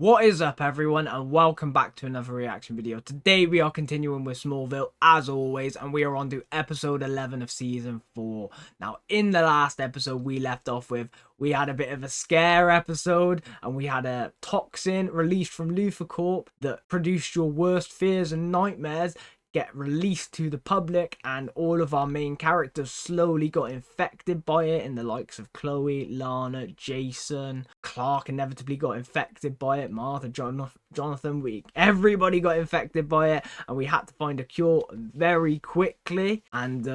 What is up, everyone, and welcome back to another reaction video. Today we are continuing with Smallville as always, and we are on to episode 11 of season 4. Now, in the last episode we left off with, we had a bit of a scare episode, and we had a toxin released from LuthorCorp that produced your worst fears and nightmares get released to the public, and all of our main characters slowly got infected by it, in the likes of Chloe, Lana, Jason, Clark inevitably got infected by it, Martha, Jonathan, everybody got infected by it, and we had to find a cure very quickly, and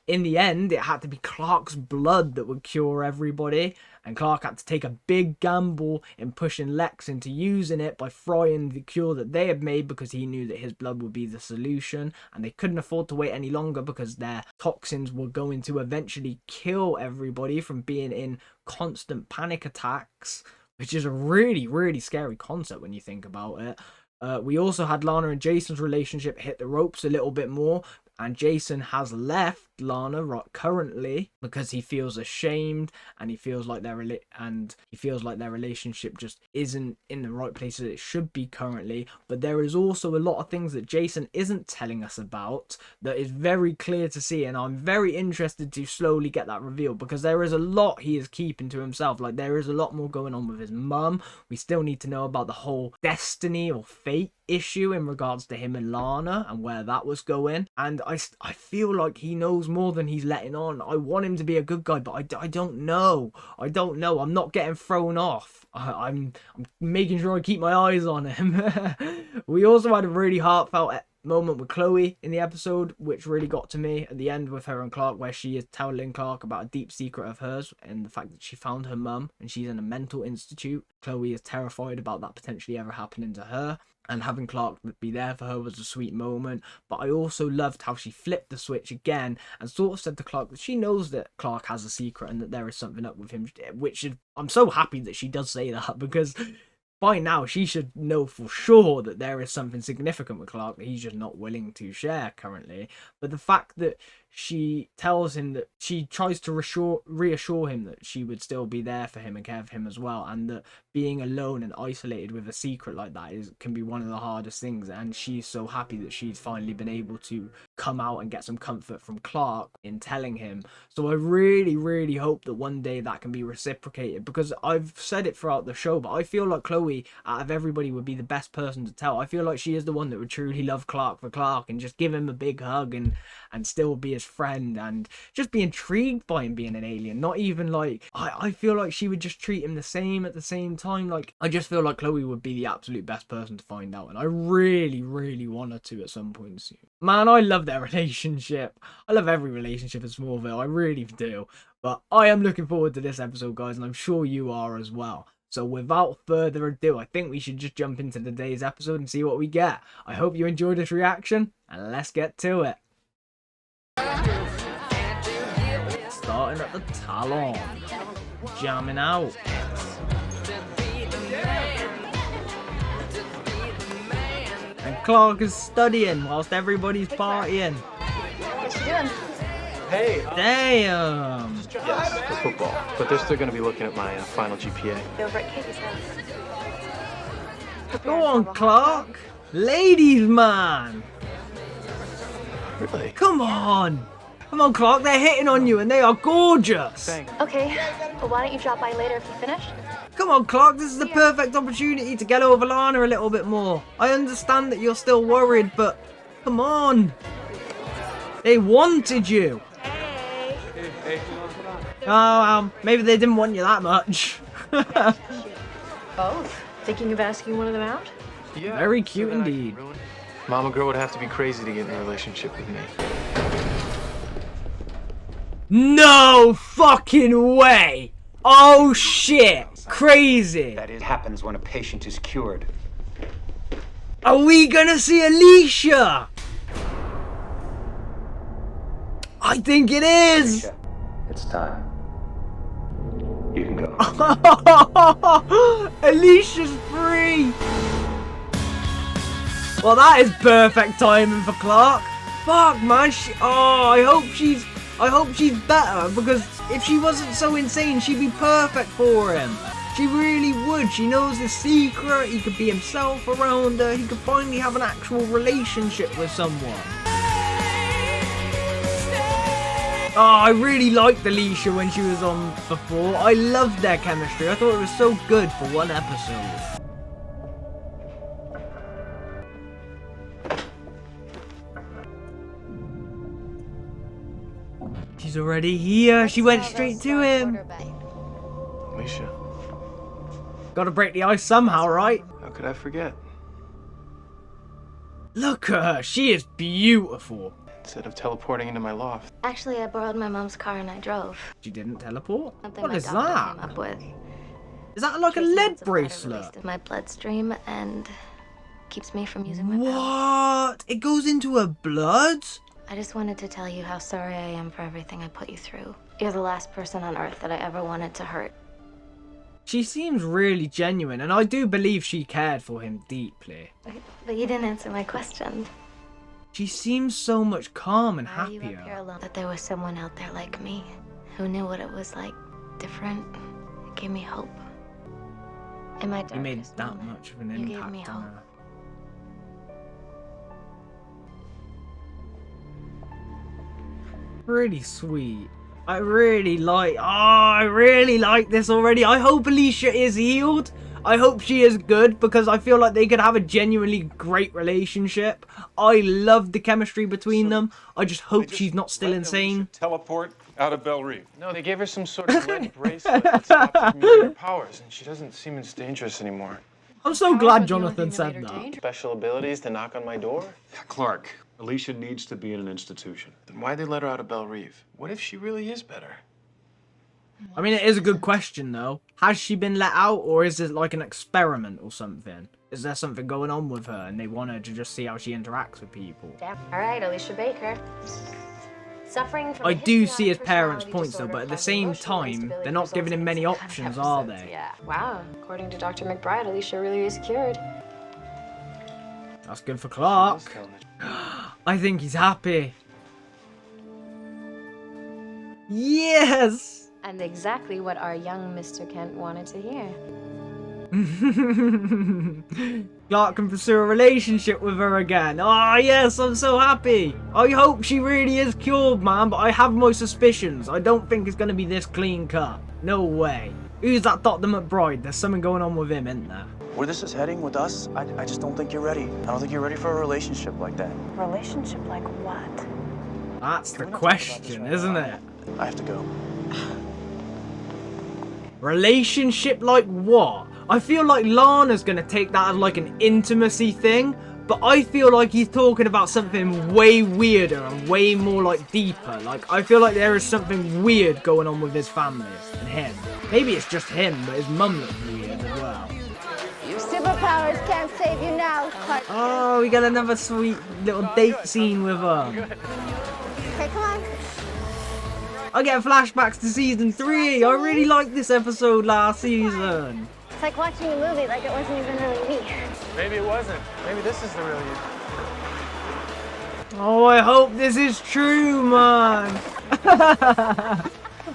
in the end it had to be Clark's blood that would cure everybody. And Clark had to take a big gamble in pushing Lex into using it by frying the cure that they had made, because he knew that his blood would be the solution, and they couldn't afford to wait any longer because their toxins were going to eventually kill everybody from being in constant panic attacks, which is a really, really scary concept when you think about it. We also had Lana and Jason's relationship hit the ropes a little bit more, and Jason has left Lana currently because he feels ashamed, and he feels like their relationship just isn't in the right place as it should be currently. But there is also a lot of things that Jason isn't telling us about that is very clear to see, and I'm very interested to slowly get that revealed, because there is a lot he is keeping to himself. Like, there is a lot more going on with his mum. We still need to know about the whole destiny or fate issue in regards to him and Lana and where that was going, and I feel like he knows more than he's letting on. I want him to be a good guy, but I don't know. I'm not getting thrown off. I'm making sure I keep my eyes on him. We also had a really heartfelt moment with Chloe in the episode, which really got to me at the end with her and Clark, where she is telling Clark about a deep secret of hers and the fact that she found her mum and she's in a mental institute. Chloe is terrified about that potentially ever happening to her, and having Clark be there for her was a sweet moment. But I also loved how she flipped the switch again and sort of said to Clark that she knows that Clark has a secret and that there is something up with him, which is, I'm so happy that she does say that, because by now she should know for sure that there is something significant with Clark that he's just not willing to share currently. But the fact that she tells him that she tries to reassure him that she would still be there for him and care for him as well, and that being alone and isolated with a secret like that can be one of the hardest things, and she's so happy that she's finally been able to come out and get some comfort from Clark in telling him. So I really, really hope that one day that can be reciprocated, because I've said it throughout the show, but I feel like Chloe, out of everybody, would be the best person to tell. I feel like she is the one that would truly love Clark for Clark and just give him a big hug and still be his friend and just be intrigued by him being an alien. Not even like, I feel like she would just treat him the same at the same time. Like, I just feel like Chloe would be the absolute best person to find out, and I really, really want her to at some point soon. Man, I love their relationship. I love every relationship in Smallville, I really do. But I am looking forward to this episode, guys, and I'm sure you are as well. So without further ado, I think we should just jump into today's episode and see what we get. I hope you enjoyed this reaction, and let's get to it. Starting at the Talon, jamming out. And Clark is studying whilst everybody's partying. What you doing? Hey. Damn. Yes, for football. But they're still going to be looking at my final GPA. Over at Katie's house. Go on, Clark. Ladies, man. Really? Come on. Come on, Clark. They're hitting on you and they are gorgeous. Thanks. Okay, well, why don't you drop by later if you finish? Come on, Clark. This is the perfect opportunity to get over Lana a little bit more. I understand that you're still worried, but come on. They wanted you. Oh, maybe they didn't want you that much. Both. Thinking of asking one of them out? Yeah. Very cute indeed. Mama girl would have to be crazy to get in a relationship with me. No fucking way. Oh shit. Crazy. That it happens when a patient is cured. Are we gonna see Alicia? I think it is. Alicia, it's time. You can go. Alicia's free. Well, that is perfect timing for Clark. Fuck, man. I hope she's better, because if she wasn't so insane, she'd be perfect for him. She really would. She knows his secret. He could be himself around her. He could finally have an actual relationship with someone. Oh, I really liked Alicia when she was on before. I loved their chemistry. I thought it was so good for one episode. She's already here. She went straight to him. Alicia, Gotta break the ice somehow, right? how could I forget? Look at her. She is beautiful. Instead of teleporting into my loft. Actually, I borrowed my mom's car and I drove. She didn't teleport? Something What my is doctor that? came up with. Is that like a Tracy lead wants a powder bracelet? released in my bloodstream and keeps me from using my power. What? It goes into her blood? I just wanted to tell you how sorry I am for everything I put you through. You're the last person on earth that I ever wanted to hurt. She seems really genuine, and I do believe she cared for him deeply. But you didn't answer my question. She seems so much calm and Why are you up here happier. alone? That there was someone out there like me who knew what it was like, different. It gave me hope. In my darkest You made that moment, much of an you gave me impact on hope. her. Really sweet. I really like this already. I hope Alicia is healed. I hope she is good because I feel like they could have a genuinely great relationship. I love the chemistry between them. I just hope she's not still insane. Teleport out of Belle Reve. No, they gave her some sort of lead bracelet that stops her meteor powers, and she doesn't seem as dangerous anymore. I'm so glad Jonathan said that. Special abilities to knock on my door? Clark, Alicia needs to be in an institution. Then why'd they let her out of Belle Reve? What if she really is better? I mean, it is a good question, though. Has she been let out, or is it like an experiment or something? Is there something going on with her, and they want her to just see how she interacts with people? Damn. All right, Alicia Baker. Suffering from I a do see his histrionic parents' personality points, though, disorder but at the causing same emotional time, instability they're not giving him many resulting in options, kind are episodes. they? Yeah. Wow, according to Dr. McBride, Alicia really is cured. That's good for Clark. She is telling it. I think he's happy. Yes! And exactly what our young Mr. Kent wanted to hear. Clark can pursue a relationship with her again. Ah, yes, I'm so happy. I hope she really is cured, man, but I have my suspicions. I don't think it's going to be this clean cut. No way. Who's that Dr. McBride? There's something going on with him, isn't there? Where this is heading with us, I just don't think you're ready. I don't think you're ready for a relationship like that. Relationship like what? That's the Can we not talk about this question, right isn't now? it? I have to go. Relationship like what? I feel like Lana's gonna take that as like an intimacy thing, but I feel like he's talking about something way weirder and way more like deeper. Like, I feel like there is something weird going on with his family and him. Maybe it's just him, but his mum looks weird as well. Your superpowers can't save you now, Clark. Oh, we got another sweet little date scene with him. Okay, come on. I get flashbacks to season 3. I really liked this episode last season. It's like watching a movie like it wasn't even really me. Maybe it wasn't. Maybe this is the real you. Oh, I hope this is true, man.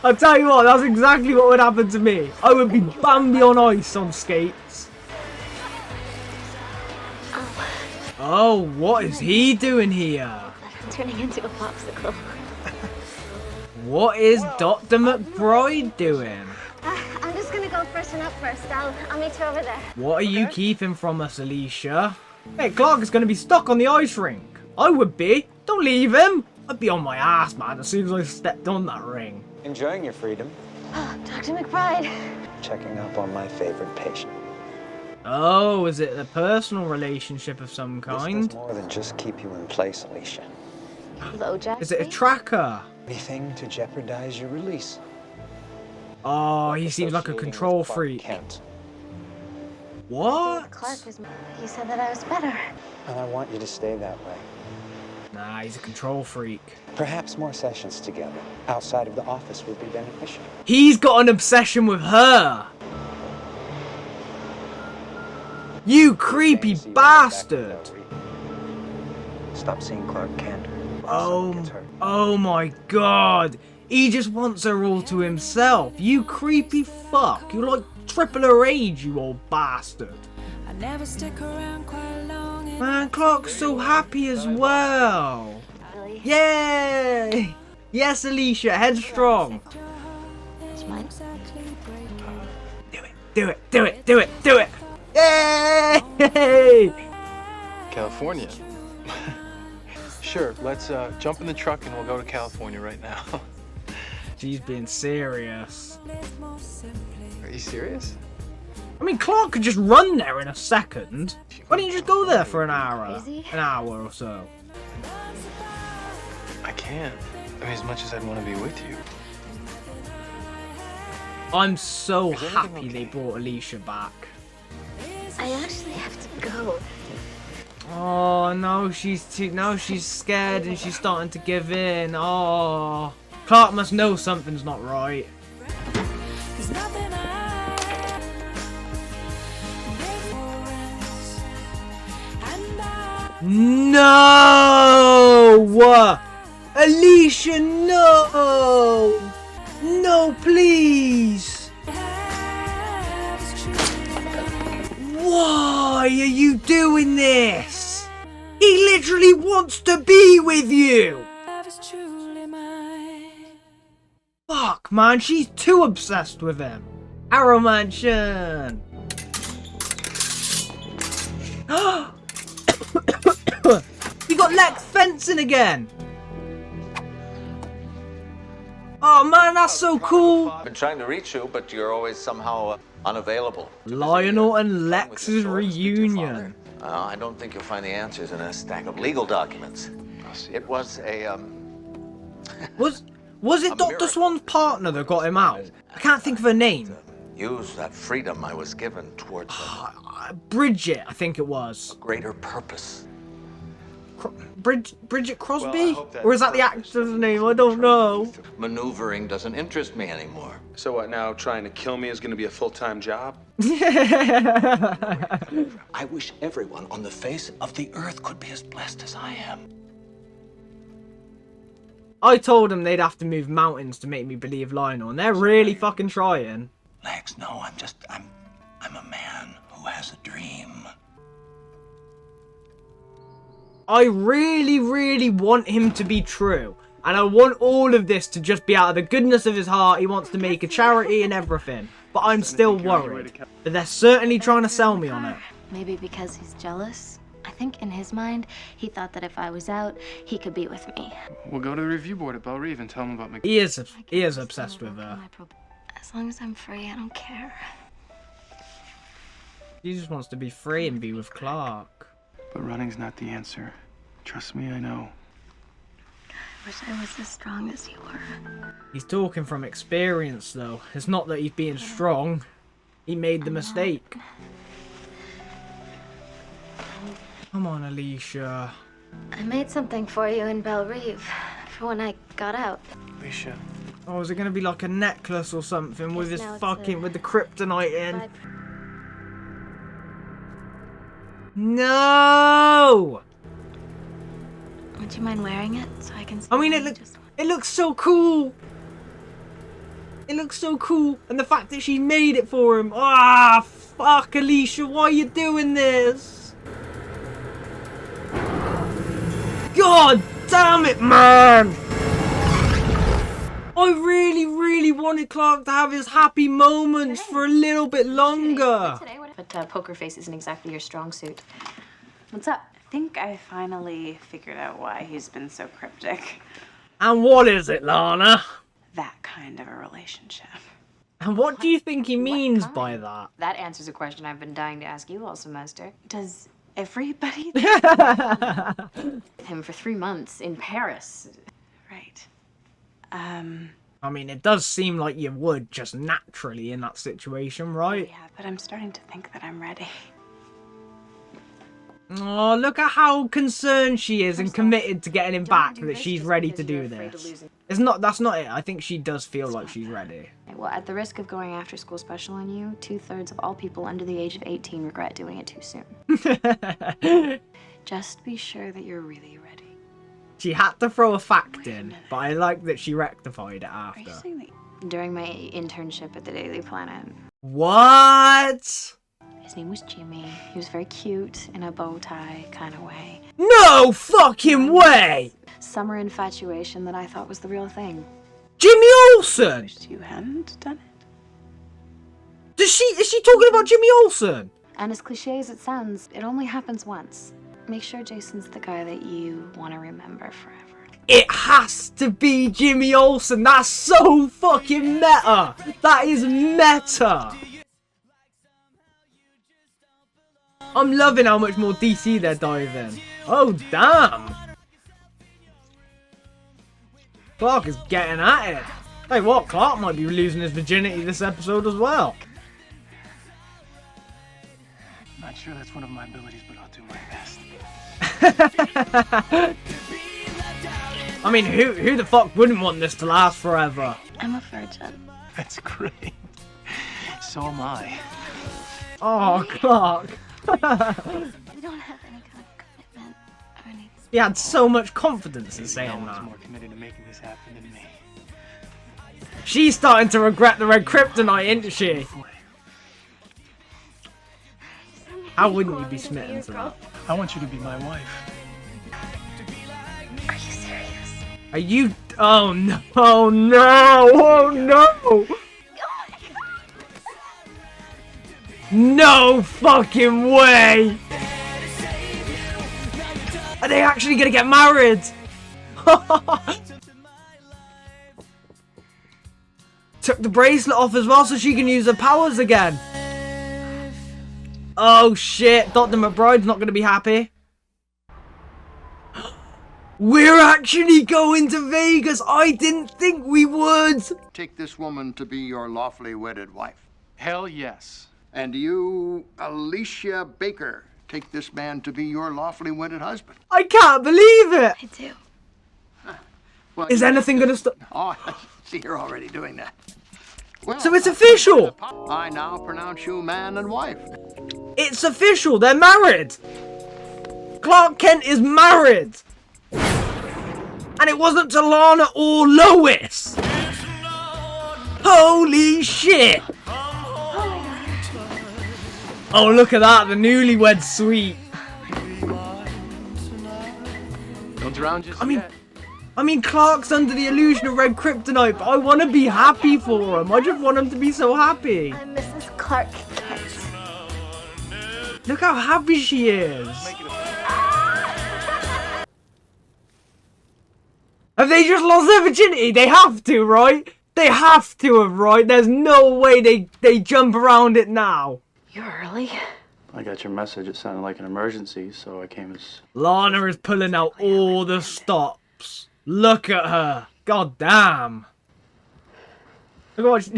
I'll tell you what, that's exactly what would happen to me. I would be Bambi on ice on skates. Oh, what is he doing here? I'm turning into a popsicle. What is Dr. McBride doing? I'm just gonna go freshen up first. I'll meet you over there. What are you keeping from us, Alicia? Hey, Clark is going to be stuck on the ice rink. I would be. Don't leave him. I'd be on my ass, man, as soon as I stepped on that ring. Enjoying your freedom. Dr. McBride. Checking up on my favorite patient. Oh, is it a personal relationship of some This kind? does more than just keep you in place, Alicia. Hello, Jack. Is it a tracker? Anything to jeopardize your release. Oh, he seems like a Associating control with Clark freak. Kent. What? Clark was. He said that I was better. And I want you to stay that way. Nah, he's a control freak. Perhaps more sessions together outside of the office would be beneficial. He's got an obsession with her. You creepy See you bastard. back in Belle Reve. Stop seeing Clark Kent. Oh, Gets hurt. oh my god. He just wants her all to himself. You creepy fuck. You're like triple her age, you old bastard. Man, Clark's so happy as well. Really? Yay! Yes, Alicia, headstrong. It's mine. Do it, do it, do it, do it. Yay! California. Sure, let's jump in the truck and we'll go to California right now. She's being serious. Are you serious? I mean, Clark could just run there in a second. Why don't you just go there for an hour? Crazy? An hour or so. I can't. I mean, as much as I'd want to be with you. I'm so Is everything happy they okay? brought Alicia back. I actually have to go. Oh no, she's scared and she's starting to give in. Oh, Clark must know something's not right. No! Alicia, no! No, please! Why are you doing this? He literally wants to be with you! Fuck, man, she's too obsessed with him. Arrow Mansion! We got Lex fencing again! Oh man, that's so cool! I've been trying to reach you, but you're always somehow unavailable. Lionel and Lex's reunion. I don't think you'll find the answers in a stack of legal documents. It was a, Was it A Dr. miracle. Swan's partner that got him out? I can't think of her name. use that freedom I was given towards a Bridget, I think it was. greater purpose. Bridget Crosby? Well, I hope that Or is that the purpose actor's is name? I don't know. Maneuvering doesn't interest me anymore. So what, now trying to kill me is going to be a full-time job? I wish everyone on the face of the earth could be as blessed as I am. I told them they'd have to move mountains to make me believe Lionel, and they're really fucking trying. Lex, no, I'm a man who has a dream. I really, really want him to be true. And I want all of this to just be out of the goodness of his heart. He wants to make a charity and everything. But I'm still worried. But they're certainly trying to sell me on it. Maybe because he's jealous. I think in his mind, he thought that if I was out, he could be with me. We'll go to the review board at Belle Reve and tell them about He is obsessed with her. As long as I'm free, I don't care. He just wants to be free and be with Clark. But running's not the answer. Trust me, I know. I wish I was as strong as you were. He's talking from experience, though. It's not that he's being strong. He made the mistake. Come on, Alicia. I made something for you in Belle Reve for when I got out. Alicia. Oh, is it gonna be like a necklace or something with his Yes, now it's fucking a- with the kryptonite in? Bye. No! Would you mind wearing it so I can see? I mean, you just- it looks so cool. It looks so cool, and the fact that she made it for him. Ah, fuck, Alicia, why are you doing this? God damn it, man! I really, really wanted Clark to have his happy moments for a little bit longer. But poker face isn't exactly your strong suit. What's up? I think I finally figured out why he's been so cryptic. And what is it, Lana? That kind of a relationship. And what do you think he means by that? That answers a question I've been dying to ask you all semester. Does everybody? Him for 3 months in Paris. Right. I mean, it does seem like you would just naturally in that situation, right? Yeah, but I'm starting to think that I'm ready. Oh, look at how concerned she is and committed to getting him back, that she's ready to do this. That's not it. I think she does feel like she's ready. Well, at the risk of going after school special on you, 2/3 of all people under the age of 18 regret doing it too soon. Just be sure that you're really ready. She had to throw a fact in, but I like that she rectified it Are you after. saying that? During my internship at the Daily Planet, What? His name was Jimmy. He was very cute in a bow tie kind of way. No fucking way! Summer infatuation that I thought was the real thing. Jimmy Olsen! Wished you hadn't done it. Is she talking about Jimmy Olsen? And as cliche as it sounds, it only happens once. Make sure Jason's the guy that you want to remember forever. It has to be Jimmy Olsen. That's so fucking meta. That is meta. I'm loving how much more DC they're diving. Oh, damn. Clark is getting at it. Hey, what? Clark might be losing his virginity this episode as well. Not sure that's one of my abilities, but I'll do my best. I mean, who the fuck wouldn't want this to last forever? I'm a virgin. That's great. So am I. Oh, Clark. We don't have any kind of commitment or anything. He had so much confidence in No saying one's that. more committed to making this happen than me. She's starting to regret the red kryptonite, isn't she? How wouldn't you be smitten to that? I want you to be my wife. Are you serious? Are you? Oh no! Oh no! Oh no! No fucking way! Are they actually gonna get married? Took the bracelet off as well so she can use her powers again. Oh shit, Dr. McBride's not gonna be happy. We're actually going to Vegas. I didn't think we would. Take this woman to be your lawfully wedded wife. Hell yes. And you, Alicia Baker, take this man to be your lawfully wedded husband. I can't believe it. I do. Well, Is anything gonna stop? Oh, I see you're already doing that. Well, So it's official. I now pronounce you man and wife. It's official. They're married. Clark Kent is married. And it wasn't to Lana or Lois. Holy shit. Oh, look at that. The newlywed suite. Don't drown just yet. I mean, Clark's under the illusion of red kryptonite, but I want to be happy for him. I just want him to be so happy. I'm Mrs. Clark Kent. Look how happy she is. Have they just lost their virginity? They have to, right? They have to have, right? There's no way they jump around it now. You're early. I got your message. It sounded like an emergency, so I came as... Lana is pulling out all the stops. Look at her. God damn. Look at what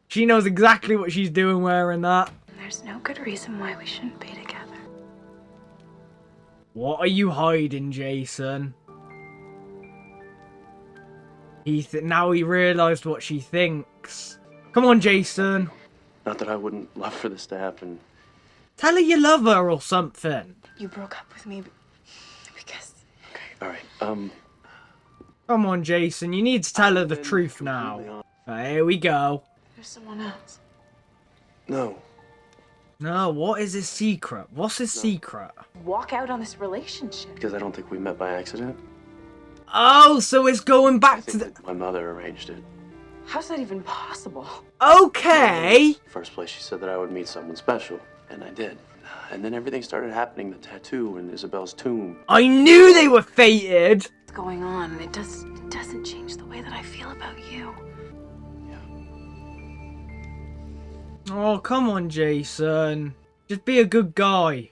she knows exactly what she's doing wearing that. There's no good reason why we shouldn't be together. What are you hiding, Jason? Now he realised what she thinks. Come on, Jason. Not that I wouldn't love for this to happen. Tell her you love her or something. You broke up with me because... Okay, alright, Come on, Jason. You need to tell her the truth now. Here we go. There's someone else. No. No, what is his secret? What's his secret? Walk out on this relationship. Because I don't think we met by accident. Oh, so it's going back to the... My mother arranged it. How's that even possible? Okay. First place, she said that I would meet someone special, and I did. And then everything started happening, the tattoo and Isabel's tomb. I knew they were fated. What's going on? It doesn't change the way that I feel about you. Oh, come on, Jason. Just be a good guy.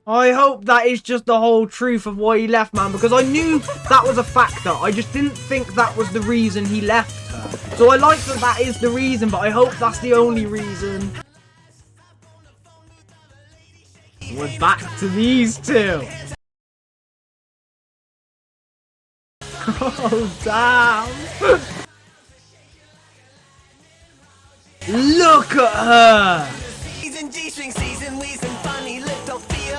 I hope that is just the whole truth of why he left, man, because I knew that was a factor. I just didn't think that was the reason he left her. So I like that that is the reason, but I hope that's the only reason. We're back to these two. Oh, damn. Look at her.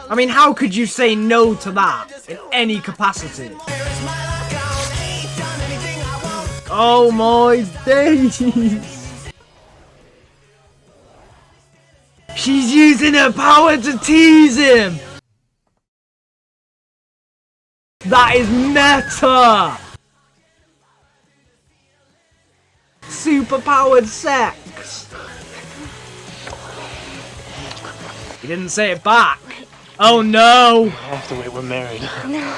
I mean, how could you say no to that in any capacity? Oh my days! She's using her power to tease him! That is meta! Superpowered sex! He didn't say it back. Oh no! I have to wait, we're married. No,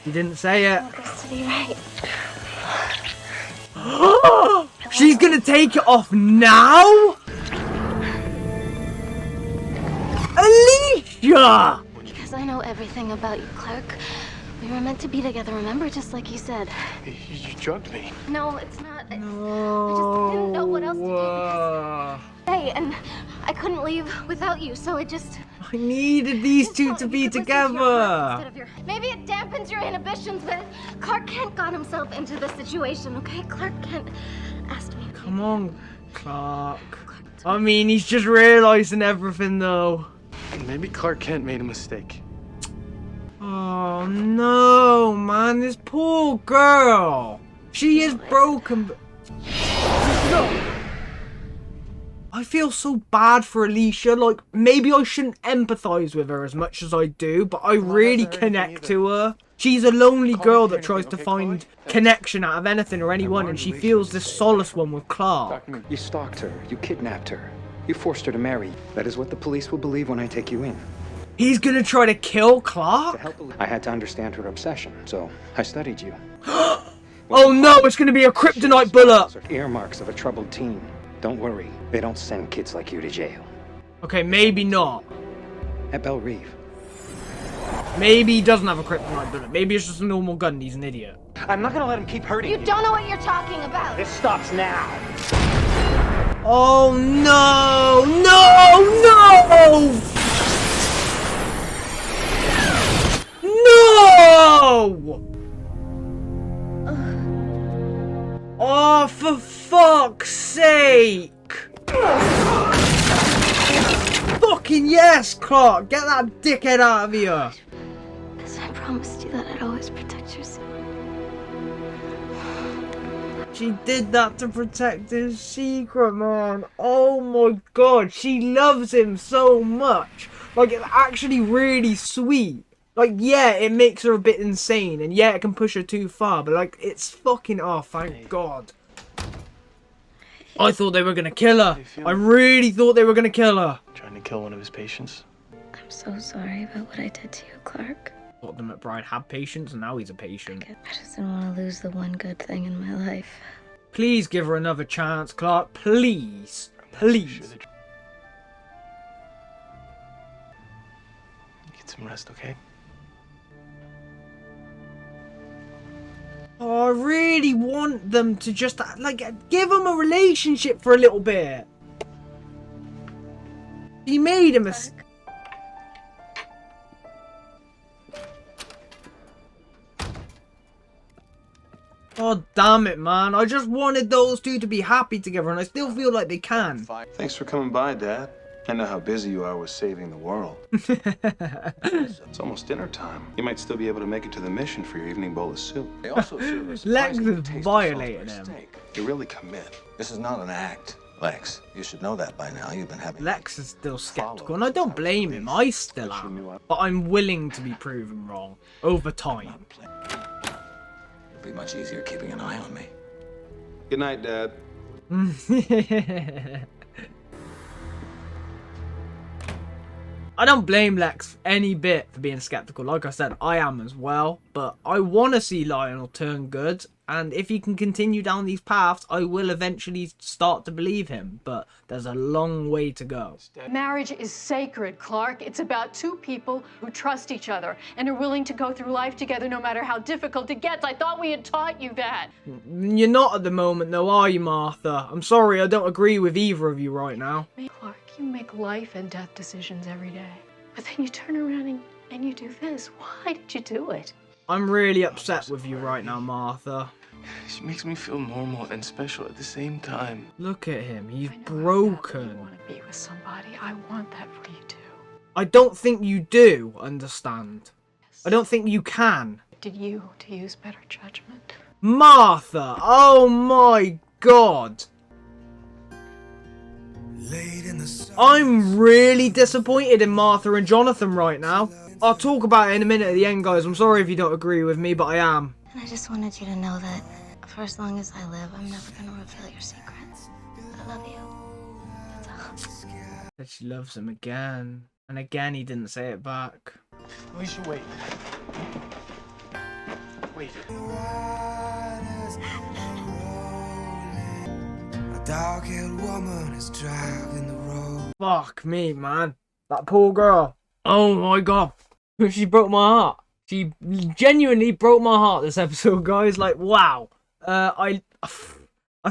He didn't say it. it has to be right. She's gonna take it off now? Alicia! Because I know everything about you, Clark. We were meant to be together, remember? Just like you said. You drugged me. No, it's not. I just didn't know what else to do because... Hey, and I couldn't leave without you, so I just... I needed these two to be together. Maybe it dampens your inhibitions, but Clark Kent got himself into this situation, okay? Clark Kent asked me. Come on, Clark. I mean, he's just realizing everything, though. Maybe Clark Kent made a mistake. Oh no, man, this poor girl. She is broken. I feel so bad for Alicia. Like, maybe I shouldn't empathize with her as much as I do, but I really connect to her. She's a lonely girl that tries to find connection out of anything or anyone, and she feels this solace one with Clark. You stalked her. You kidnapped her. You forced her to marry. That is what the police will believe when I take you in. He's gonna try to kill Clark? I had to understand her obsession, so I studied you. Oh no, it's gonna be a kryptonite bullet! Earmarks of a troubled teen. Don't worry, they don't send kids like you to jail. Okay, maybe not. At Belle Reve. Maybe he doesn't have a kryptonite bullet. Maybe it's just a normal gun and he's an idiot. I'm not gonna let him keep hurting you. You don't know what you're talking about. This stops now. Oh no! No! No! No! Oh, for fuck's sake! Fucking yes, Clark! Get that dickhead out of here! Because I promised you that I'd always protect your secret. She did that to protect his secret, man. Oh my god, she loves him so much. Like, it's actually really sweet. Like, yeah, it makes her a bit insane, and yeah, it can push her too far, but like, it's fucking, oh, thank God. I thought they were gonna kill her. I really thought they were gonna kill her. Trying to kill one of his patients. I'm so sorry about what I did to you, Clark. Thought the McBride had patience, and now he's a patient. I just didn't want to lose the one good thing in my life. Please give her another chance, Clark. Please. Please. Get some rest, okay? Oh, I really want them to just, like, give them a relationship for a little bit. He made a mistake. Oh, damn it, man. I just wanted those two to be happy together, and I still feel like they can. Thanks for coming by, Dad. I know how busy you are with saving the world. It's almost dinner time. You might still be able to make it to the mission for your evening bowl of soup. They also serve a Lex surprisingly is tasty violating Salisbury him. steak. You really commit. This is not an act, Lex. You should know that by now. You've been having... Lex is still skeptical, and I don't blame him. I still am. But I'm willing to be proven wrong over time. It'll be much easier keeping an eye on me. Good night, Dad. I don't blame Lex any bit for being skeptical. Like I said, I am as well. But I want to see Lionel turn good. And if he can continue down these paths, I will eventually start to believe him. But there's a long way to go. Marriage is sacred, Clark. It's about two people who trust each other and are willing to go through life together no matter how difficult it gets. I thought we had taught you that. You're not at the moment, though, are you, Martha? I'm sorry, I don't agree with either of you right now. Clark, you make life and death decisions every day. But then you turn around and you do this. Why did you do it? I'm really upset with you right now, Martha. She makes me feel normal and special at the same time. Look at him, he's broken. I want to be with somebody. I want that for you too. I don't think you do understand. I don't think you can. Did you to use better judgment? Martha! Oh my God! I'm really disappointed in Martha and Jonathan right now. I'll talk about it in a minute at the end, guys. I'm sorry if you don't agree with me, but I am. And I just wanted you to know that for as long as I live, I'm never gonna reveal your secrets. I love you. That's all. That she loves him again. And again, he didn't say it back. Alicia, wait. Wait. A dark-haired woman is driving the road. Fuck me, man. That poor girl. Oh my god. She broke my heart. She genuinely broke my heart this episode, guys. Like, wow. I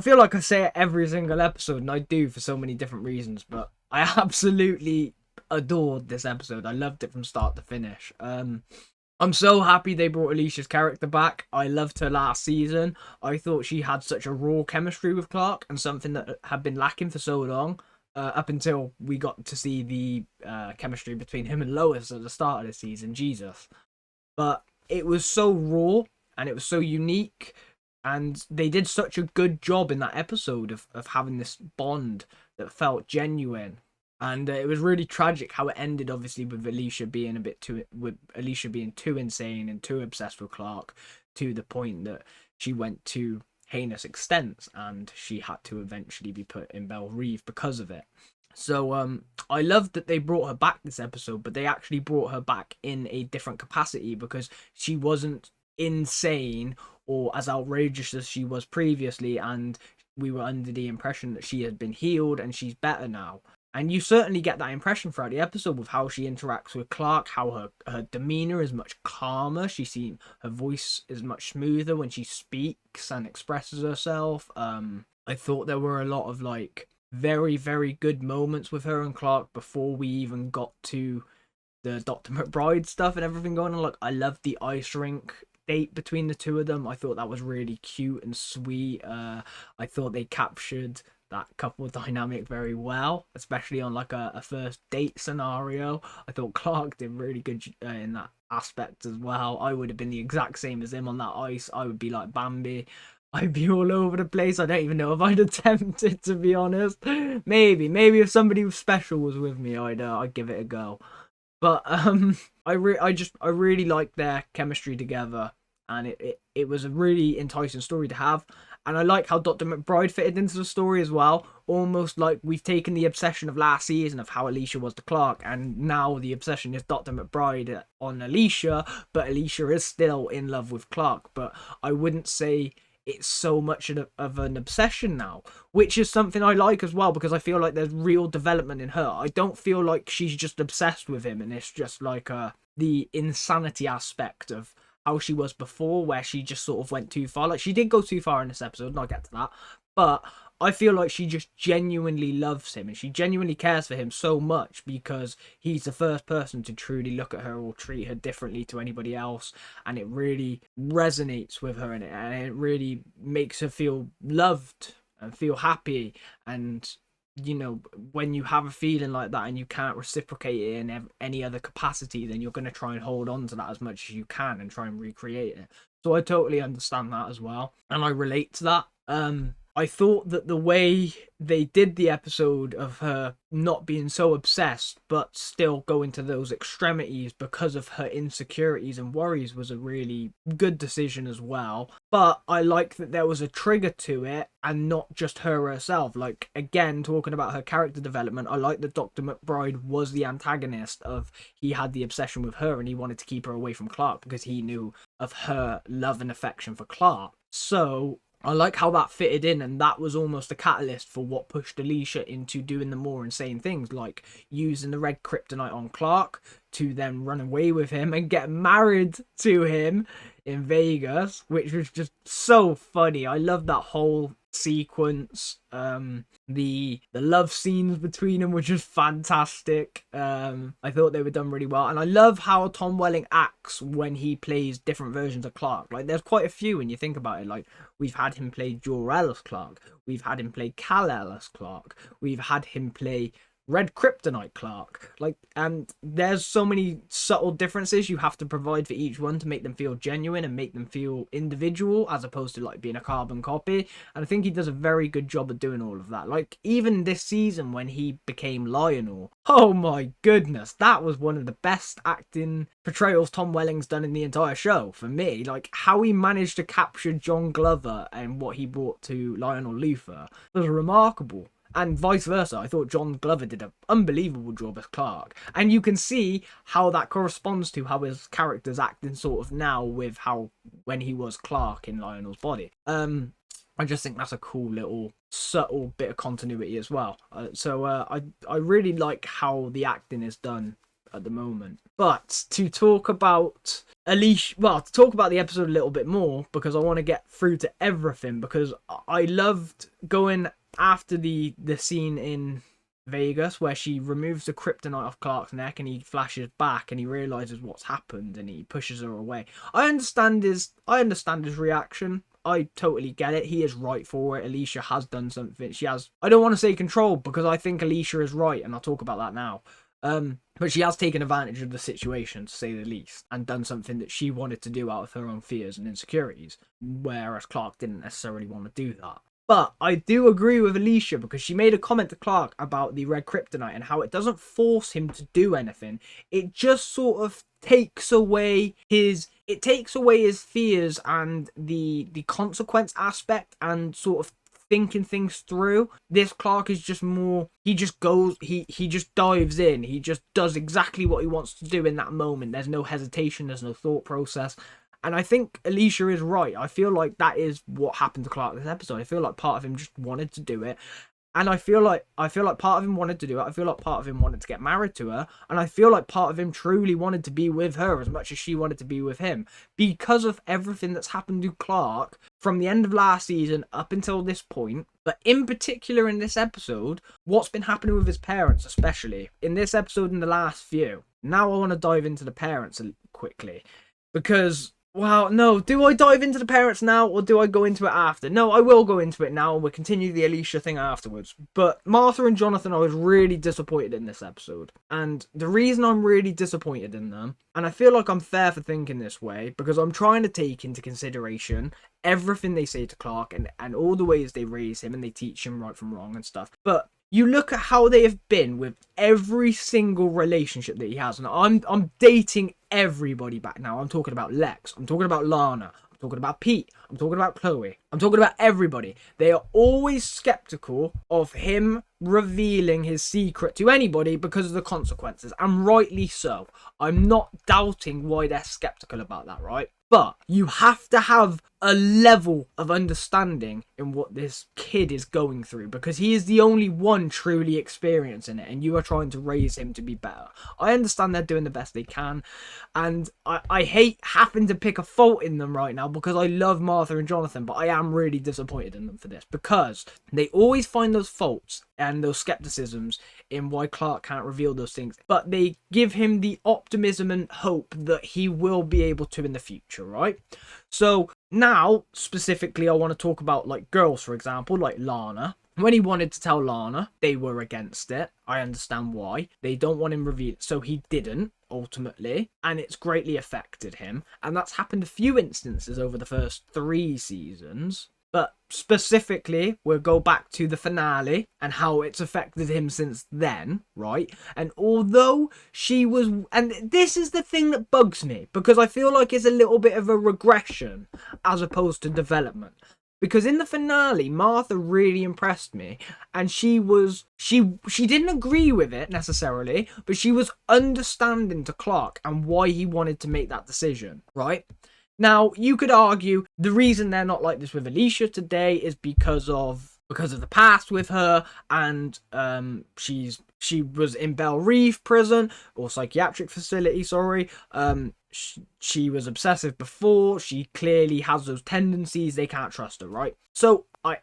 feel like I say it every single episode, and I do for so many different reasons, but I absolutely adored this episode. I loved it from start to finish. I'm so happy they brought Alicia's character back. I loved her last season. I thought she had such a raw chemistry with Clark, and something that had been lacking for so long. Up until we got to see the chemistry between him and Lois at the start of the season. Jesus. But it was so raw, and it was so unique, and they did such a good job in that episode of having this bond that felt genuine. And it was really tragic how it ended, obviously, with Alicia being too insane and too obsessed with Clark, to the point that she went to heinous extents, and she had to eventually be put in Belle Reve because of it. So I loved that they brought her back this episode, but they actually brought her back in a different capacity, because she wasn't insane or as outrageous as she was previously, and we were under the impression that she had been healed and she's better now. And you certainly get that impression throughout the episode with how she interacts with Clark, how her demeanor is much calmer. Her voice is much smoother when she speaks and expresses herself. I thought there were a lot of like very, very good moments with her and Clark before we even got to the Dr. McBride stuff and everything going on. Like, I loved the ice rink date between the two of them. I thought that was really cute and sweet. I thought they captured that couple dynamic very well, especially on like a first date scenario. I thought Clark did really good in that aspect as well. I would have been the exact same as him on that ice. I would be like Bambi. I'd be all over the place. I don't even know if I'd attempt it, to be honest. Maybe if somebody special was with me, I'd give it a go. But I really liked their chemistry together, and it was a really enticing story to have. And I like how Dr. McBride fitted into the story as well. Almost like we've taken the obsession of last season of how Alicia was to Clark, and now the obsession is Dr. McBride on Alicia, but Alicia is still in love with Clark. But I wouldn't say it's so much of an obsession now, which is something I like as well, because I feel like there's real development in her. I don't feel like she's just obsessed with him, and it's just like the insanity aspect of how she was before, where she just sort of went too far. Like, she did go too far in this episode, and I'll get to that, but I feel like she just genuinely loves him, and she genuinely cares for him so much, because he's the first person to truly look at her or treat her differently to anybody else, and it really resonates with her, and it really makes her feel loved and feel happy. And you know, when you have a feeling like that and you can't reciprocate it in any other capacity, then you're going to try and hold on to that as much as you can and try and recreate it. So I totally understand that as well, and I relate to that. I thought that the way they did the episode of her not being so obsessed but still going to those extremities because of her insecurities and worries was a really good decision as well. But I like that there was a trigger to it and not just her herself. Like, again, talking about her character development, I like that Dr. McBride was the antagonist of, he had the obsession with her and he wanted to keep her away from Clark because he knew of her love and affection for Clark. So I like how that fitted in, and that was almost a catalyst for what pushed Alicia into doing the more insane things, like using the red kryptonite on Clark to then run away with him and get married to him in Vegas, which was just so funny. I love that whole sequence. The love scenes between them were just fantastic. I thought they were done really well, and I love how Tom Welling acts when he plays different versions of Clark. Like, there's quite a few when you think about it. Like, we've had him play Jor-El as Clark, we've had him play Kal-El as Clark, we've had him play red kryptonite Clark. Like, and there's so many subtle differences you have to provide for each one to make them feel genuine and make them feel individual, as opposed to like being a carbon copy. And I think he does a very good job of doing all of that. Like, even this season when he became Lionel, oh my goodness, that was one of the best acting portrayals Tom Welling's done in the entire show for me. Like, how he managed to capture John Glover and what he brought to Lionel Luthor was remarkable. And vice versa. I thought John Glover did an unbelievable job as Clark. And you can see how that corresponds to how his character's acting sort of now with how when he was Clark in Lionel's body. I just think that's a cool little subtle bit of continuity as well. I really like how the acting is done at the moment. But to talk about Alicia, well, to talk about the episode a little bit more, because I want to get through to everything, because I loved going after the scene in Vegas where she removes the kryptonite off Clark's neck and he flashes back and he realizes what's happened and he pushes her away. I understand his reaction. I totally get it. He is right for it. Alicia has done something. She has, I don't want to say control, because I think Alicia is right, and I'll talk about that now. But she has taken advantage of the situation, to say the least, and done something that she wanted to do out of her own fears and insecurities, whereas Clark didn't necessarily want to do that. But I do agree with Alicia, because she made a comment to Clark about the red kryptonite and how it doesn't force him to do anything. It just sort of takes away his fears and the consequence aspect and sort of thinking things through. This Clark is just more, he just goes, he just dives in, he just does exactly what he wants to do in that moment. There's no hesitation, there's no thought process. And I think Alicia is right. I feel like that is what happened to Clark this episode. I feel like part of him just wanted to do it. And I feel like part of him wanted to do it. I feel like part of him wanted to get married to her. And I feel like part of him truly wanted to be with her as much as she wanted to be with him. Because of everything that's happened to Clark from the end of last season up until this point. But in particular in this episode, what's been happening with his parents, especially. In this episode and the last few. Now I want to dive into the parents quickly. Because, well, no, do I dive into the parents now or do I go into it after? No, I will go into it now and we'll continue the Alicia thing afterwards. But Martha and Jonathan, I was really disappointed in this episode. And the reason I'm really disappointed in them, and I feel like I'm fair for thinking this way, because I'm trying to take into consideration everything they say to Clark and all the ways they raise him and they teach him right from wrong and stuff. But you look at how they have been with every single relationship that he has. And I'm dating everybody back now. I'm talking about Lex. I'm talking about Lana. I'm talking about Pete. I'm talking about Chloe. I'm talking about everybody. They are always skeptical of him revealing his secret to anybody because of the consequences. And rightly so. I'm not doubting why they're skeptical about that, right? But you have to have a level of understanding in what this kid is going through, because he is the only one truly experiencing it and you are trying to raise him to be better. I understand they're doing the best they can, and I hate having to pick a fault in them right now because I love Martha and Jonathan, but I am really disappointed in them for this because they always find those faults and those skepticisms in why Clark can't reveal those things, but they give him the optimism and hope that he will be able to in the future, right? So now, specifically, I want to talk about, like, girls, for example, like Lana. When he wanted to tell Lana, they were against it. I understand why. They don't want him revealed, so he didn't, ultimately, and it's greatly affected him. And that's happened a few instances over the first 3 seasons. But specifically, we'll go back to the finale and how it's affected him since then, right? And although she was... And this is the thing that bugs me, because I feel like it's a little bit of a regression as opposed to development. Because in the finale, Martha really impressed me, and she didn't agree with it necessarily, but she was understanding to Clark and why he wanted to make that decision, right? Now, you could argue the reason they're not like this with Alicia today is because of the past with her, and she was in Belle Reve prison, or psychiatric facility, sorry. She was obsessive before. She clearly has those tendencies. They can't trust her, right? So, I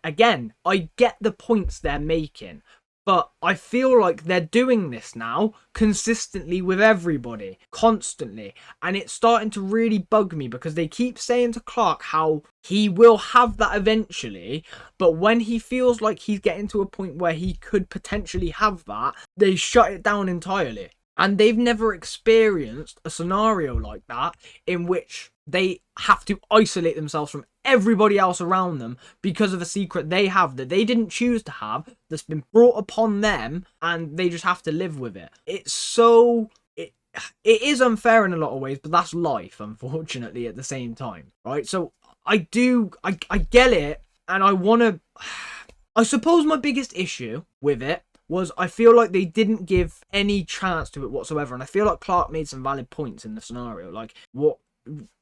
get the points they're making, But I feel like they're doing this now consistently with everybody, constantly. And it's starting to really bug me because they keep saying to Clark how he will have that eventually. But when he feels like he's getting to a point where he could potentially have that, they shut it down entirely. And they've never experienced a scenario like that in which they have to isolate themselves from everybody else around them because of a secret they have that they didn't choose to have, that's been brought upon them, and they just have to live with it. It's so... It is unfair in a lot of ways, but that's life, unfortunately, at the same time, right? So I get it, and I want to... I suppose my biggest issue with it was I feel like they didn't give any chance to it whatsoever, and I feel like Clark made some valid points in the scenario. Like, what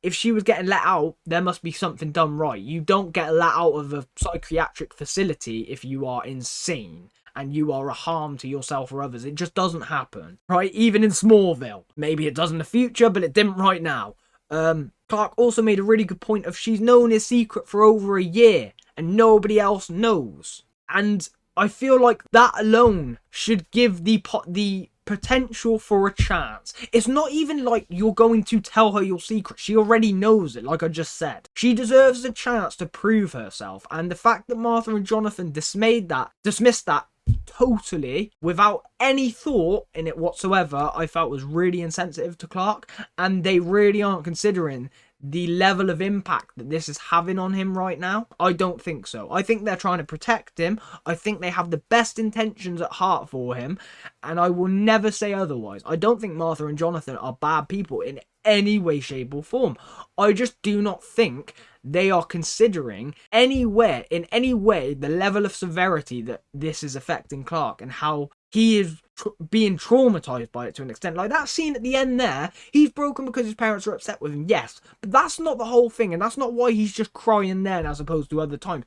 if she was getting let out? There must be something done right. You don't get let out of a psychiatric facility if you are insane and you are a harm to yourself or others. It just doesn't happen, right? Even in Smallville. Maybe it does in the future, but it didn't right now. Clark also made a really good point of she's known his secret for over a year and nobody else knows. And I feel like that alone should give the potential for a chance. It's not even like you're going to tell her your secret. She already knows it, like I just said. She deserves a chance to prove herself. And the fact that Martha and Jonathan dismissed that totally without any thought in it whatsoever, I felt was really insensitive to Clark. And they really aren't considering the level of impact that this is having on him right now. I don't think so. I think they're trying to protect him. I think they have the best intentions at heart for him, and I will never say otherwise. I don't think Martha and Jonathan are bad people in any way, shape or form. I just do not think they are considering anywhere, in any way, the level of severity that this is affecting Clark and how he is being traumatized by it to an extent. Like that scene at the end there, he's broken because his parents are upset with him, yes, but that's not the whole thing, and that's not why he's just crying then as opposed to other times.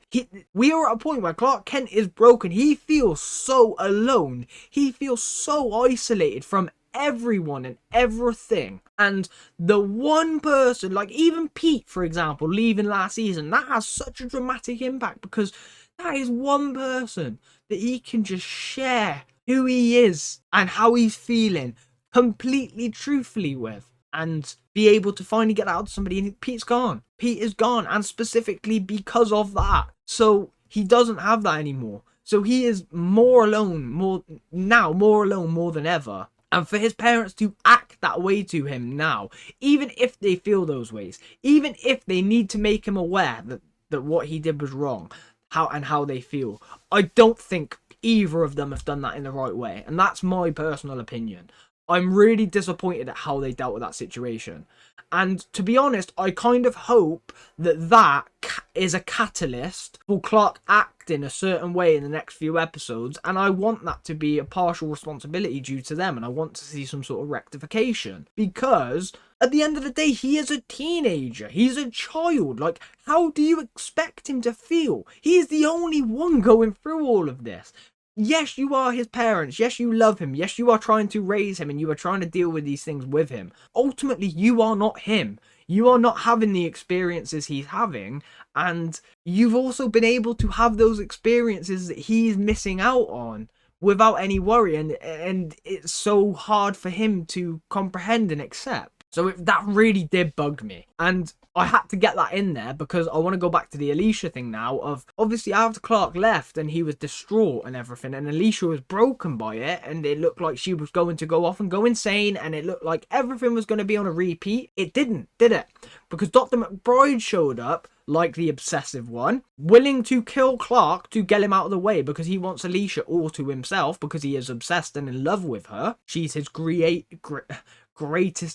We are at a point where Clark Kent is broken. He feels so alone. He feels so isolated from everyone and everything, and the one person, like even Pete, for example, leaving last season, that has such a dramatic impact because that is one person that he can just share who he is and how he's feeling completely truthfully with, and be able to finally get out to somebody. And Pete's gone. Pete is gone, and specifically because of that. So he doesn't have that anymore. So he is more alone, more alone more than ever. And for his parents to act that way to him now, even if they feel those ways, even if they need to make him aware that what he did was wrong, how they feel, I don't think either of them have done that in the right way. And that's my personal opinion. I'm really disappointed at how they dealt with that situation. And to be honest, I kind of hope that is a catalyst for Clark acting a certain way in the next few episodes. And I want that to be a partial responsibility due to them. And I want to see some sort of rectification. Because at the end of the day, he is a teenager. He's a child. Like, how do you expect him to feel? He is the only one going through all of this. Yes, you are his parents. Yes, you love him. Yes, you are trying to raise him and you are trying to deal with these things with him. Ultimately, you are not him. You are not having the experiences he's having. And you've also been able to have those experiences that he's missing out on without any worry. And it's so hard for him to comprehend and accept. So that really did bug me. And I had to get that in there because I want to go back to the Alicia thing now of, obviously after Clark left and he was distraught and everything, and Alicia was broken by it, and it looked like she was going to go off and go insane, and it looked like everything was going to be on a repeat. It didn't, did it? Because Dr. McBride showed up like the obsessive one, willing to kill Clark to get him out of the way because he wants Alicia all to himself because he is obsessed and in love with her. She's his greatest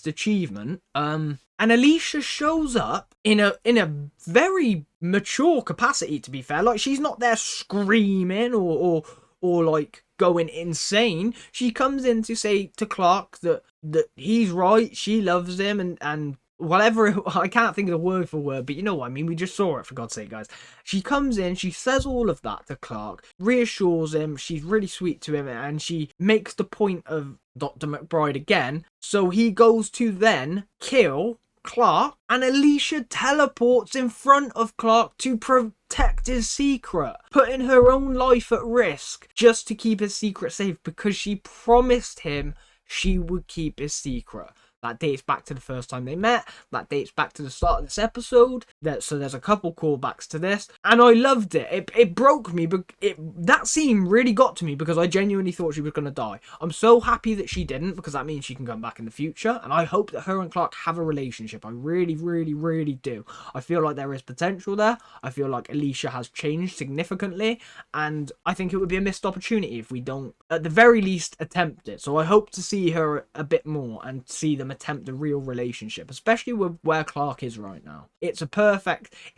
achievement. And Alicia shows up in a very mature capacity, to be fair. Like, she's not there screaming or like going insane. She comes in to say to Clark that he's right, she loves him, and whatever, I can't think of the word for word, but you know what I mean. We just saw it, for God's sake, guys. She comes in, she says all of that to Clark, reassures him, she's really sweet to him, and she makes the point of Dr. McBride again. So he goes to then kill Clark, and Alicia teleports in front of Clark to protect his secret, putting her own life at risk just to keep his secret safe because she promised him she would keep his secret. That dates back to the first time they met. That dates back to the start of this episode. So there's a couple callbacks to this. And I loved it. It broke me. But that scene really got to me because I genuinely thought she was going to die. I'm so happy that she didn't because that means she can come back in the future. And I hope that her and Clark have a relationship. I really, really, really do. I feel like there is potential there. I feel like Alicia has changed significantly. And I think it would be a missed opportunity if we don't, at the very least, attempt it. So I hope to see her a bit more and see them attempt a real relationship, especially with where Clark is right now. It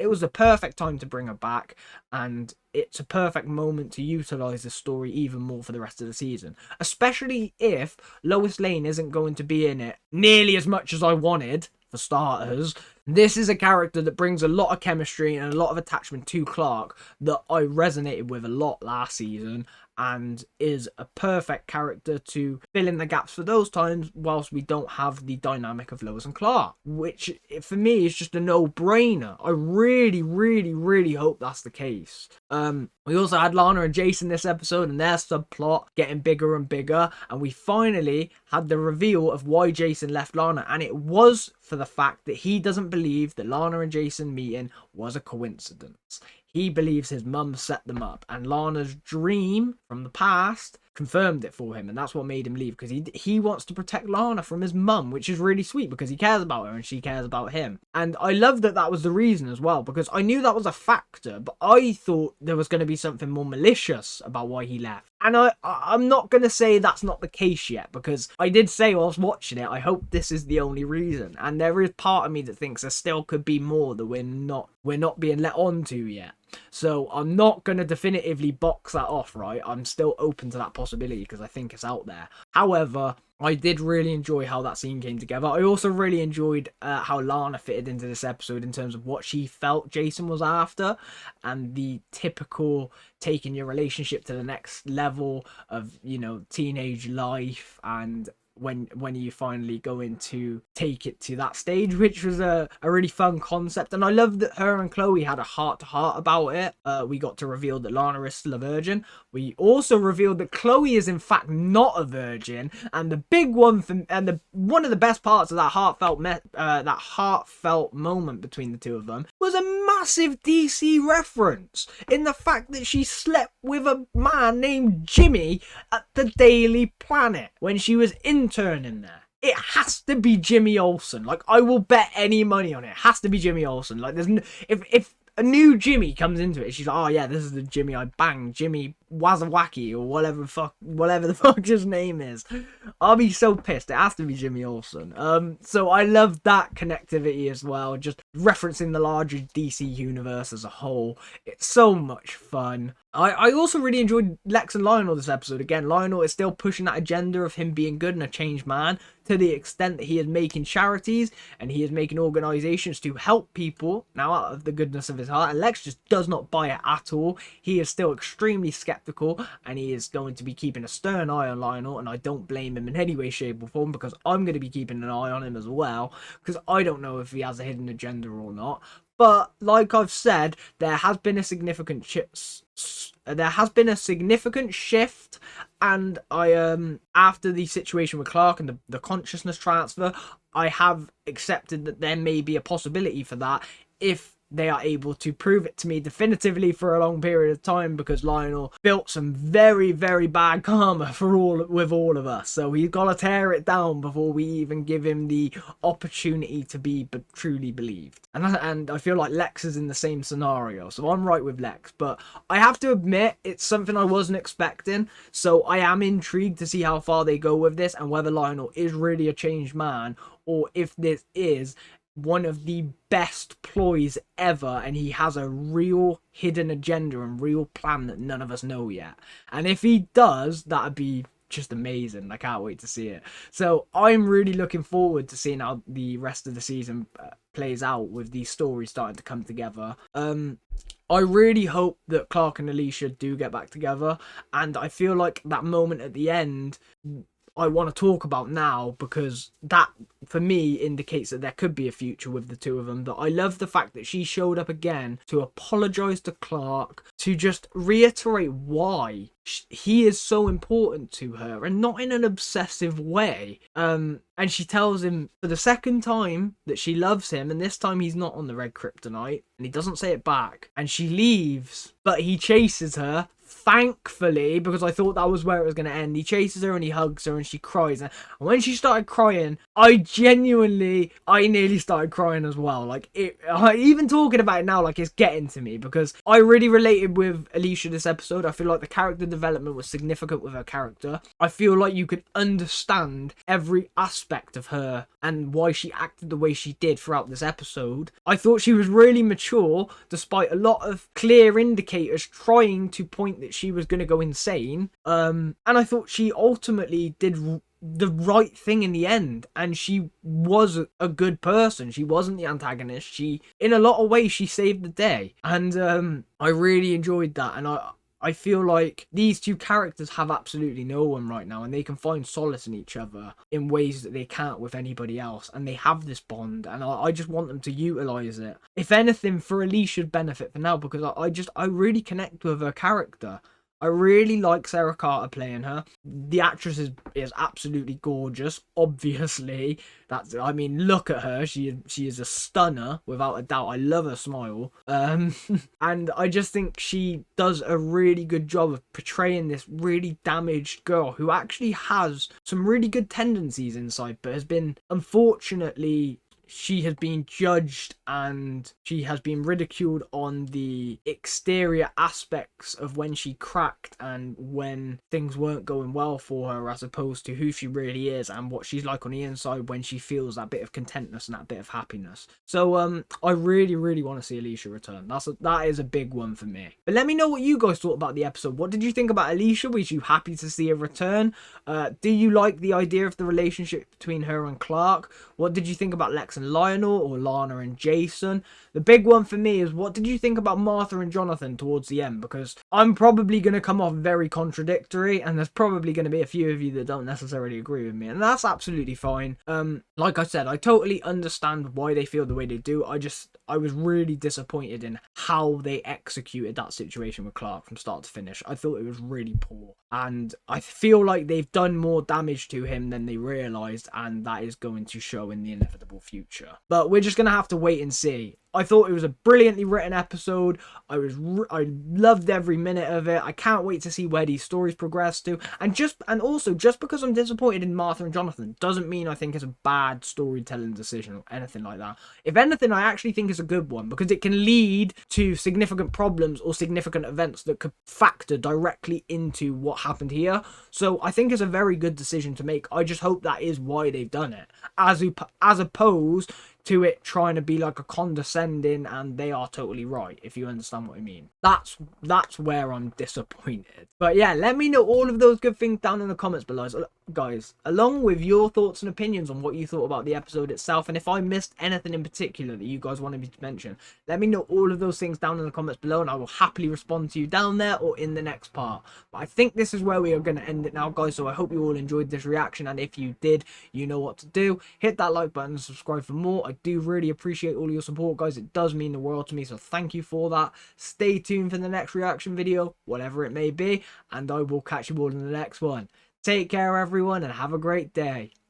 was a perfect time to bring her back, and it's a perfect moment to utilize the story even more for the rest of the season, especially if Lois Lane isn't going to be in it nearly as much as I wanted. For starters, this is a character that brings a lot of chemistry and a lot of attachment to Clark that I resonated with a lot last season, and is a perfect character to fill in the gaps for those times whilst we don't have the dynamic of Lois and Clark, which for me is just a no-brainer. I really, really, really hope that's the case. We also had Lana and Jason this episode and their subplot getting bigger and bigger, and we finally had the reveal of why Jason left Lana, and it was for the fact that he doesn't believe that Lana and Jason meeting was a coincidence. He believes his mum set them up, and Lana's dream from the past confirmed it for him, and that's what made him leave, because he wants to protect Lana from his mum, which is really sweet because he cares about her and she cares about him. And I love that that was the reason as well, because I knew that was a factor, but I thought there was going to be something more malicious about why he left. And I'm not going to say that's not the case yet, because I did say whilst watching it, I hope this is the only reason. And there is part of me that thinks there still could be more that we're not being let on to yet. So I'm not going to definitively box that off, right? I'm still open to that possibility because I think it's out there. However, I did really enjoy how that scene came together. I also really enjoyed how Lana fitted into this episode in terms of what she felt Jason was after, and the typical taking your relationship to the next level of, you know, teenage life, and when you finally go in to take it to that stage, which was a really fun concept. And I love that her and Chloe had a heart-to-heart about it. We got to reveal that Lana is still a virgin. We also revealed that Chloe is in fact not a virgin, and the big one one of the best parts of that heartfelt moment between the two of them was a massive DC reference in the fact that she slept with a man named Jimmy at the Daily Planet when she was interning there. It has to be Jimmy Olsen. Like, I will bet any money on it. It has to be Jimmy Olsen. Like, if a new Jimmy comes into it, she's like, oh yeah, this is the Jimmy I banged, Jimmy Wazawaki, or whatever the fuck his name is. I'll be so pissed. It has to be Jimmy Olsen. So I love that connectivity as well, just referencing the larger DC universe as a whole. It's so much fun. I also really enjoyed Lex and Lionel this episode. Again, Lionel is still pushing that agenda of him being good and a changed man, to the extent that he is making charities and he is making organizations to help people now out of the goodness of his heart. And Lex just does not buy it at all. He is still extremely skeptical, and he is going to be keeping a stern eye on Lionel, and I don't blame him in any way, shape or form, because I'm going to be keeping an eye on him as well, because I don't know if he has a hidden agenda or not. But like I've said, there has been a significant shift, and I after the situation with Clark and the consciousness transfer, I have accepted that there may be a possibility for that if they are able to prove it to me definitively for a long period of time, because Lionel built some very, very bad karma with all of us. So he's got to tear it down before we even give him the opportunity to be truly believed. And I feel like Lex is in the same scenario. So I'm right with Lex. But I have to admit, it's something I wasn't expecting. So I am intrigued to see how far they go with this, and whether Lionel is really a changed man, or if this is one of the best ploys ever and he has a real hidden agenda and real plan that none of us know yet. And if he does, that'd be just amazing. I can't wait to see it. So I'm really looking forward to seeing how the rest of the season plays out, with these stories starting to come together. I really hope that Clark and Alicia do get back together, and I feel like that moment at the end, I want to talk about now, because that for me indicates that there could be a future with the two of them. That I love the fact that she showed up again to apologize to Clark, to just reiterate why he is so important to her, and not in an obsessive way. And she tells him for the second time that she loves him, and this time he's not on the red kryptonite, and he doesn't say it back, and she leaves, but he chases her. Thankfully, because I thought that was where it was going to end. He chases her and he hugs her and she cries. And when she started crying, I nearly started crying as well. Like, even talking about it now, like, it's getting to me, because I really related with Alicia this episode. I feel like the character development was significant with her character. I feel like you could understand every aspect of her and why she acted the way she did throughout this episode. I thought she was really mature, despite a lot of clear indicators trying to point that she was going to go insane. And I thought she ultimately did the right thing in the end, and she was a good person. She wasn't the antagonist. She, in a lot of ways, she saved the day, and I really enjoyed that. And I feel like these two characters have absolutely no one right now, and they can find solace in each other in ways that they can't with anybody else, and they have this bond, and I just want them to utilize it, if anything, for Alicia's benefit for now, because I really connect with her character. I really like Sarah Carter playing her. The actress is absolutely gorgeous, obviously. I mean, look at her. She is a stunner, without a doubt. I love her smile. And I just think she does a really good job of portraying this really damaged girl who actually has some really good tendencies inside, but has been, unfortunately, she has been judged and she has been ridiculed on the exterior aspects of when she cracked and when things weren't going well for her, as opposed to who she really is and what she's like on the inside when she feels that bit of contentness and that bit of happiness. So I really, really want to see Alicia return. That is a big one for me. But let me know what you guys thought about the episode. What did you think about Alicia? Was you happy to see her return? Do you like the idea of the relationship between her and Clark? What did you think about Lex and Lionel, or Lana and Jason? The big one for me is, what did you think about Martha and Jonathan towards the end? Because I'm probably going to come off very contradictory, and there's probably going to be a few of you that don't necessarily agree with me, and that's absolutely fine. Like I said, I totally understand why they feel the way they do. I was really disappointed in how they executed that situation with Clark from start to finish. I thought it was really poor, and I feel like they've done more damage to him than they realised, and that is going to show in the inevitable future. But we're just going to have to wait and see. I thought it was a brilliantly written episode. I loved every minute of it. I can't wait to see where these stories progress to. And also, just because I'm disappointed in Martha and Jonathan doesn't mean I think it's a bad storytelling decision or anything like that. If anything, I actually think it's a good one, because it can lead to significant problems or significant events that could factor directly into what happened here. So I think it's a very good decision to make. I just hope that is why they've done it, as opposed to it trying to be like a condescending and they are totally right, if you understand what I mean. That's where I'm disappointed. But yeah, let me know all of those good things down in the comments below, guys, along with your thoughts and opinions on what you thought about the episode itself. And if I missed anything in particular that you guys wanted me to mention, let me know all of those things down in the comments below, and I will happily respond to you down there or in the next part. But I think this is where we are going to end it now, guys, so I hope you all enjoyed this reaction, and if you did, you know what to do. Hit that like button and subscribe for more. I do really appreciate all your support, guys. It does mean the world to me, so thank you for that. Stay tuned for the next reaction video, whatever it may be, and I will catch you all in the next one. Take care, everyone, and have a great day.